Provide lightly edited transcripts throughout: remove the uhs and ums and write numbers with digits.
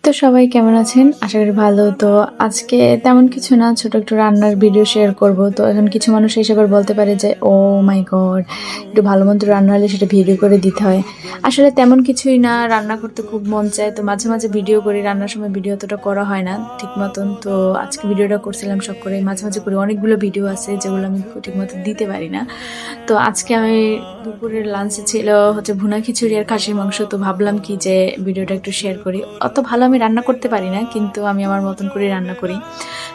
তো সবাই কেমন আছেন? আশা করি ভালো। তো আজকে তেমন কিছু না, ছোট একটু রান্নার ভিডিও শেয়ার করব। তো এখন কিছু মানুষ এসে আবার বলতে পারে যে, "ওহ মাই গড! একটু ভালো-মন্দ রান্না হলে সেটা ভিডিও করে দিতে হয়।" আসলে তেমন কিছুই না, রান্না করতে খুব মন চায়। তো মাঝে, মাঝে ভিডিও করি। রান্নার সময় ভিডিও অতটা করা হয় না ঠিক মতন। তো আজকে ভিডিওটা করছিলাম শখ করে। মাঝে, মাঝে করি। অনেকগুলো ভিডিও আছে যেগুলো আমি ঠিক মতো দিতে পারি না। তো আজকে আমি দুপুরের লাঞ্চে ছিল হচ্ছে ভুনা খিচুড়ি আর খাসির মাংস। তো ভাবলাম কি যে ভিডিওটা একটু শেয়ার করি। অত ভালো আমি রান্না করতে পারি না, কিন্তু আমি আমার মতন করে রান্না করি।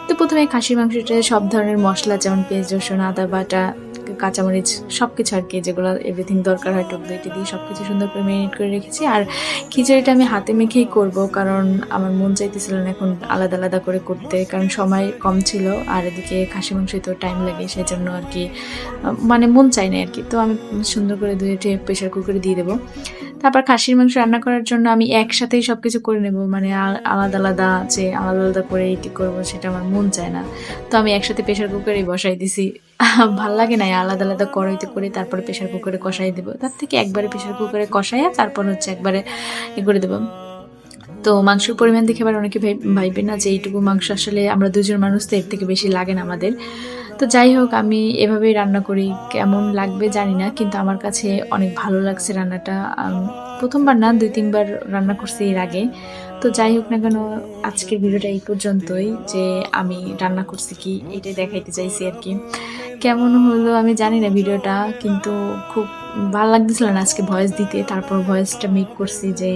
তো ১ম এ খাসির মাংসটা সব ধরনের মসলা যেমন পেঁয়াজ, রসুন, আদা বাটা, কাঁচামরিচ সবকিছু আরকি যেগুলো এভরিথিং দরকার হয় টক দই দিয়ে সবকিছু সুন্দর করে মেরিনেট করে রেখেছি। আর খিচুড়িটা আমি হাতে মেখেই করব, কারণ আমার মন চাইতেছিল না এখন আলাদা, আলাদা করে করতে। কারণ সময় কম ছিল আর এদিকে খাসির মাংসয় তো টাইম লাগে, সেজন্য আরকি মানে মন চায় না আরকি। তো আমি সুন্দর করে ধুয়ে টুয়ে প্রেশার কুকারে দিয়ে দেবো। তারপর খাসির মাংস রান্না করার জন্য আমি একসাথেই সবকিছু করে নেব। মানে আলাদা, আলাদা যে আলাদা, আলাদা করে এটি করব সেটা আমার মন চায় না। তো আমি একসাথে প্রেশার কুকারেই বসাই দিছি। ভাল লাগে না আলাদা, আলাদা কড়াইতে করে তারপরে প্রেশার কুকারে কষাই দেব। তার থেকে একবারে প্রেশার কুকারে কষাইয়া তারপর হচ্ছে একবারে করে দেব। তো মাংসের পরিমাণ দেখে আবার অনেকে ভাইবে না যে এইটুকু মাংস আসলে আমরা ২ জন মানুষ, তো এর থেকে বেশি লাগে না আমাদের। তো যাই হোক, আমি এভাবেই রান্না করি। কেমন লাগবে জানি না, কিন্তু আমার কাছে অনেক ভালো লাগছে রান্নাটা। ১ম বার না ২-৩ বার রান্না করছি এর আগে। তো যাই হোক না কেন, আজকের ভিডিওটা এই পর্যন্তই, যে আমি রান্না করছি কি এটাই দেখাইতে চাইছি আরকি। কেমন হলো আমি জানি না ভিডিওটা, কিন্তু খুব ভাল লাগতেছিল না আজকে ভয়েস দিতে। তারপর ভয়েসটা মেক করছি যে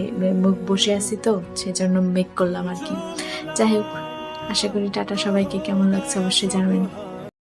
বসে আছি তো সেজন্য মেক করলাম আরকি। যাই হোক, আশা করি টাটা সবাইকে। কেমন লাগছে অবশ্যই জানাবেন।